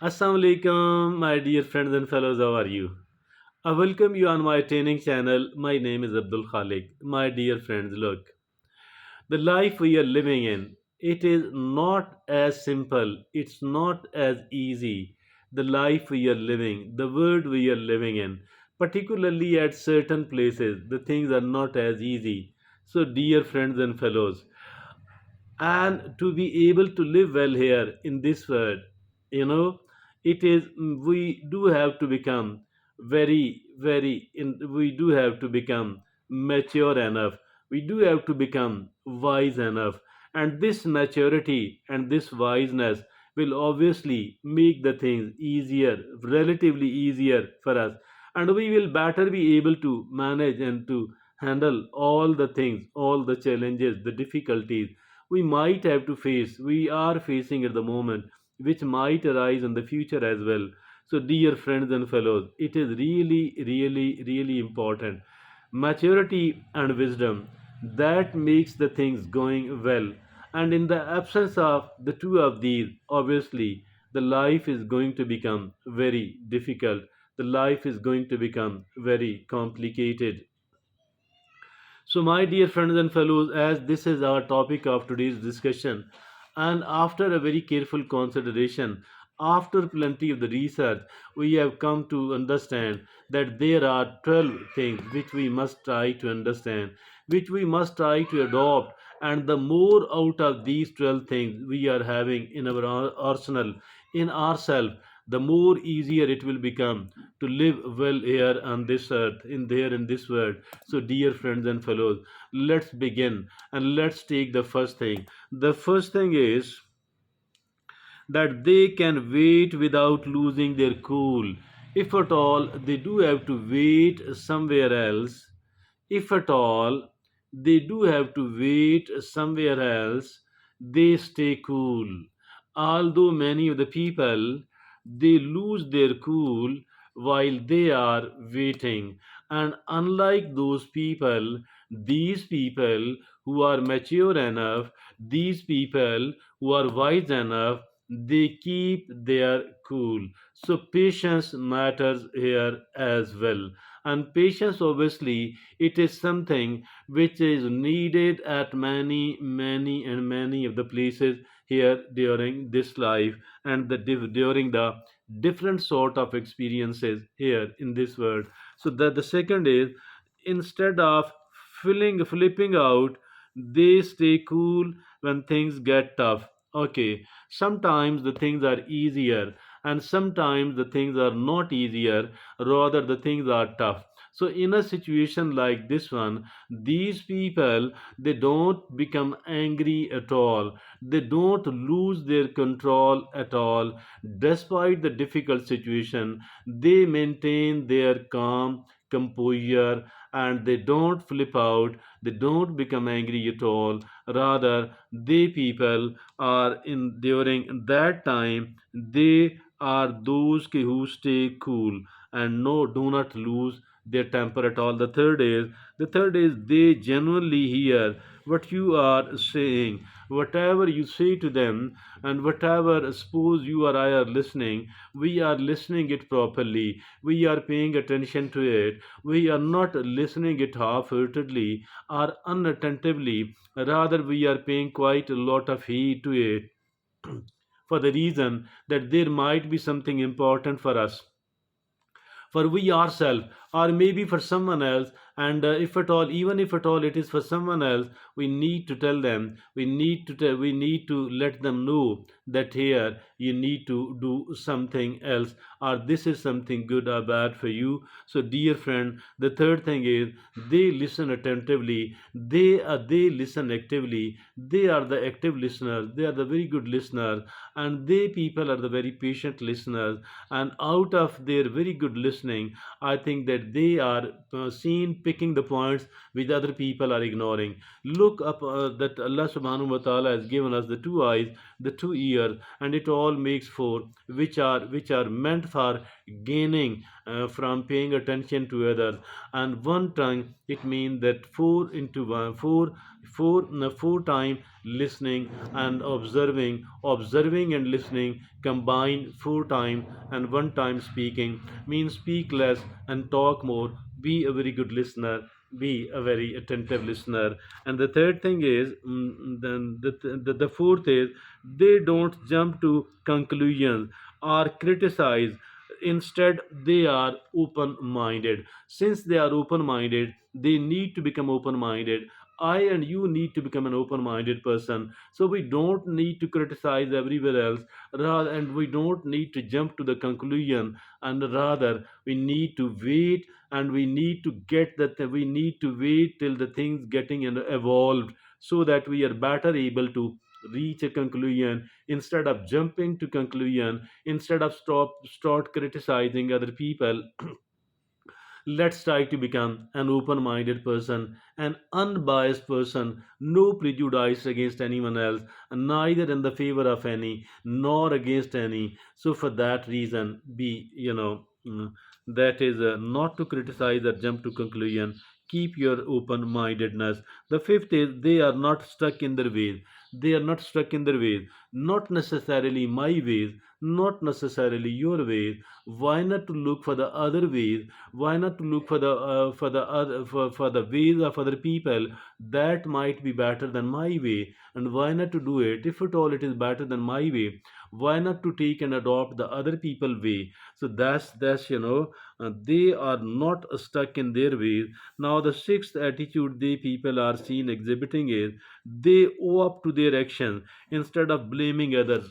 Assalamu alaikum, my dear friends and fellows. How are you? I welcome you on my training channel. My name is Abdul Khalik. My dear friends, look, the life we are living in, it is not as simple. It's not as easy. The life we are living, the world we are living in, particularly at certain places, the things are not as easy. So, dear friends and fellows, and to be able to live well here in this world, you know it is we do have to become we do have to become mature enough, we do have to become wise enough, and this maturity and this wiseness will obviously make the things easier, relatively easier for us, and we will better be able to manage and to handle all the things, all the challenges, the difficulties we might have to face, we are facing at the moment, which might arise in the future as well. So, dear friends and fellows, it is really important. Maturity and wisdom that makes the things going well. And in the absence of the two of these, obviously, the life is going to become very difficult. The life is going to become very complicated. So, my dear friends and fellows, as this is our topic of today's discussion, and after a very careful consideration, after plenty of the research, we have come to understand that there are 12 things which we must try to understand, which we must try to adopt, and the more out of these 12 things we are having in our arsenal, in ourselves, the more easier it will become to live well here on this earth, in this world. So, dear friends and fellows, let's begin and let's take the first thing. The first thing is that they can wait without losing their cool. If at all they do have to wait somewhere else, if at all they do have to wait somewhere else, they stay cool. Although many of the people they lose their cool while they are waiting. And unlike those people, these people who are mature enough, these people who are wise enough, they keep their cool. So patience matters here as well. And patience, obviously, it is something which is needed at many of the places here during this life, and during the different sort of experiences here in this world. So that the second is, instead of flipping out, they stay cool when things get tough. Okay, sometimes the things are easier and sometimes the things are not easier, rather the things are tough. So in a situation like this one, these people, they don't become angry at all, they don't lose their control at all. Despite the difficult situation, they maintain their calm composure, and they don't flip out, they don't become angry at all. Rather, they people are in during that time, they are those who stay cool and no, do not lose their temper at all. The third is they genuinely hear what you are saying, whatever you say to them, and whatever, suppose you or I are listening, we are listening it properly, we are paying attention to it, we are not listening it half-heartedly or unattentively, rather we are paying quite a lot of heed to it for the reason that there might be something important for us, for we ourselves, or maybe for someone else. And if at all, even if at all it is for someone else, we need to tell them, we need to let them know that here you need to do something else, or this is something good or bad for you. So dear friend, the third thing is they listen attentively, they listen actively, they are the active listeners, they are the very good listeners, and they people are the very patient listeners. And out of their very good listening, I think that they are seen picking the points which other people are ignoring. Look up, that Allah subhanahu wa ta'ala has given us the two eyes, the two ears, and it all makes four, which are meant for gaining from paying attention to others, and one tongue, it means that four into one, four time listening and observing and listening combine four time and one time speaking means speak less and talk more. Be a very good listener, be a very attentive listener. And the third thing is, then the fourth is, they don't jump to conclusions or criticize. Instead, they are open minded. Since they are open minded, they need to become open minded. I and you need to become an open minded person. So we don't need to criticize everywhere else, rather, and we don't need to jump to the conclusion, and rather, we need to wait, and we need to get that, we need to wait till the things getting evolved, so that we are better able to reach a conclusion instead of jumping to conclusion, instead of start criticizing other people. Let's try to become an open minded person, an unbiased person, no prejudice against anyone else, and neither in the favor of any nor against any. So, for that reason, be, that is not to criticize or jump to conclusion. Keep your open mindedness. The fifth is, they are not stuck in their ways. They are not stuck in their ways. Not necessarily my ways, not necessarily your ways. Why not to look for the other ways? Why not to look for the other for the ways of other people that might be better than my way? And why not to do it if at all it is better than my way? Why not to take and adopt the other people way? So that's they are not stuck in their ways. Now the sixth attitude they people are seen exhibiting is, they owe up to their actions instead of blaming others.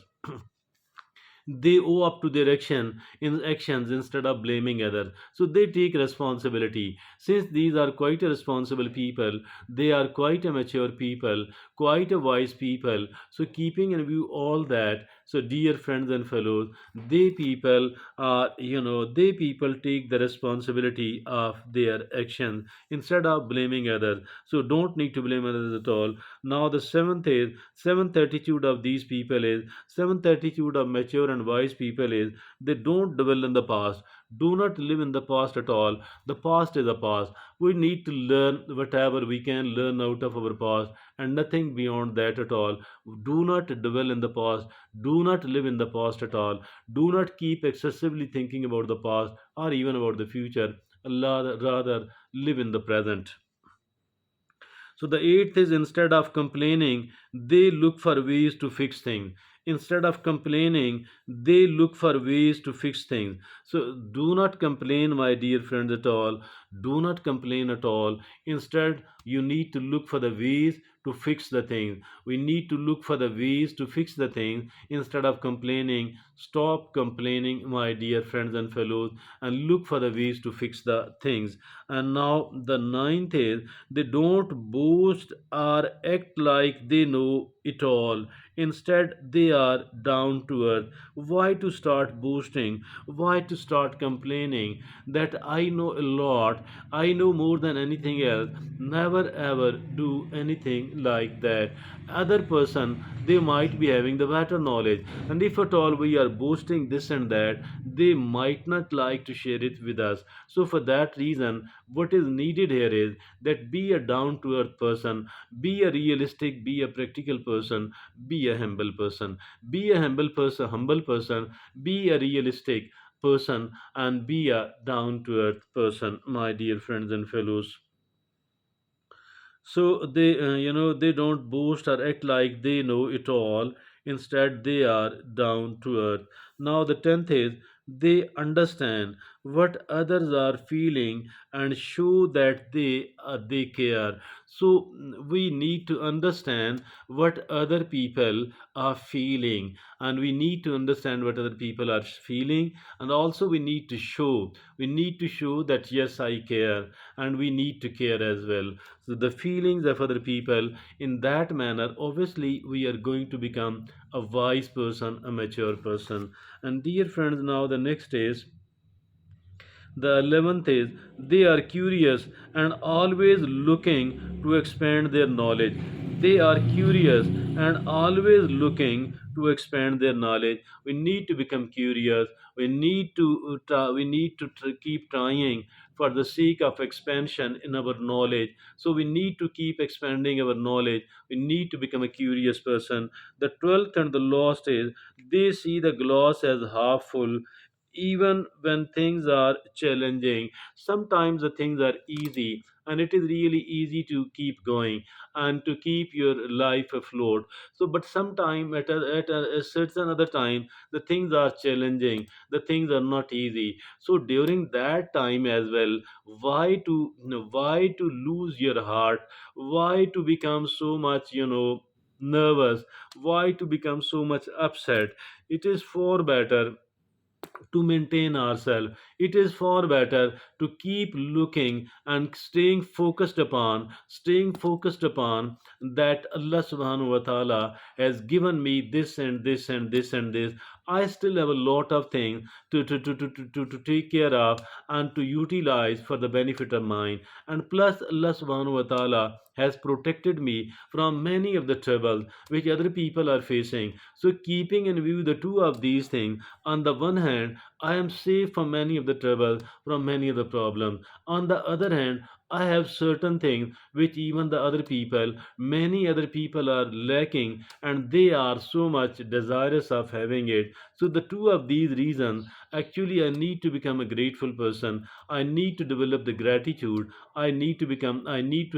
They owe up to their actions instead of blaming others. So they take responsibility. Since these are quite a responsible people, they are quite a mature people, quite a wise people. So keeping in view all that, so dear friends and fellows, they people take the responsibility of their actions instead of blaming others. So don't need to blame others at all. Now the seventh attitude of these people is, seventh attitude of mature and wise people is, they don't dwell in the past. Do not live in the past at all. The past is a past. We need to learn whatever we can learn out of our past, and nothing beyond that at all. Do not dwell in the past. Do not live in the past at all. Do not keep excessively thinking about the past or even about the future. Rather live in the present. So the eighth is, instead of complaining, they look for ways to fix things. Instead of complaining, they look for ways to fix things. So do not complain, my dear friends, at all. Do not complain at all. Instead, you need to look for the ways to fix the things. We need to look for the ways to fix the things instead of complaining. Stop complaining, my dear friends and fellows, and look for the ways to fix the things. And now the ninth is, they don't boast or act like they know it all. Instead, they are down to earth. Why to start boasting? Why to start complaining that I know a lot? I know more than anything else. Never ever do anything like that. Other person, they might be having the better knowledge, and if at all we are boasting this and that, they might not like to share it with us. So for that reason, what is needed here is that be a down to earth person, be a realistic, be a practical person, be a humble person, be a realistic person, and be a down to earth person, my dear friends and fellows. So they don't boast or act like they know it all. Instead, they are down to earth. Now the tenth is, they understand what others are feeling and show that they care. So we need to understand what other people are feeling, and we need to understand what other people are feeling, and also we need to show. We need to show that yes, I care, and we need to care as well. So the feelings of other people, in that manner, obviously we are going to become a wise person, a mature person. And dear friends, now the next is, the 11th is, they are curious and always looking to expand their knowledge. They are curious and always looking to expand their knowledge. We need to become curious. We need to keep trying for the sake of expansion in our knowledge. So we need to keep expanding our knowledge. We need to become a curious person. The 12th and the last is, they see the glass as half full even when things are challenging. Sometimes the things are easy, and it is really easy to keep going and to keep your life afloat. So but sometime at a certain other time, the things are challenging, the things are not easy. So during that time as well, why to lose your heart, why to become so much nervous, why to become so much upset? It is far better to maintain ourselves. It is far better to keep looking and staying focused upon that Allah subhanahu wa ta'ala has given me this and this and this and this. I still have a lot of things to take care of and to utilize for the benefit of mine. And plus, Allah subhanahu wa ta'ala has protected me from many of the troubles which other people are facing. So, keeping in view the two of these things, on the one hand, I am safe from many of the trouble, from many of the problems. On the other hand, I have certain things which even the other people, many other people are lacking, and they are so much desirous of having it. So the two of these reasons, actually I need to become a grateful person. I need to develop the gratitude. I need to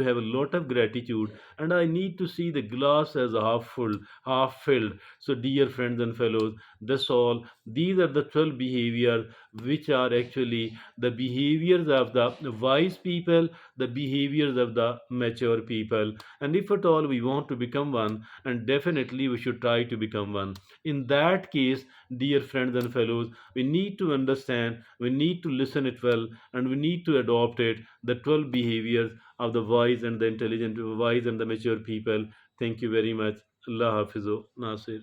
have a lot of gratitude, and I need to see the glass as half full, half filled. So dear friends and fellows, that's all. These are the 12 behaviors which are actually the behaviors of the wise people, the behaviors of the mature people. And if at all we want to become one, and definitely we should try to become one. In that case, dear friends and fellows, we need to understand, we need to listen it well, and we need to adopt it, the 12 behaviors of the wise and the intelligent, wise and the mature people. Thank you very much. Allah Hafizu Nasir.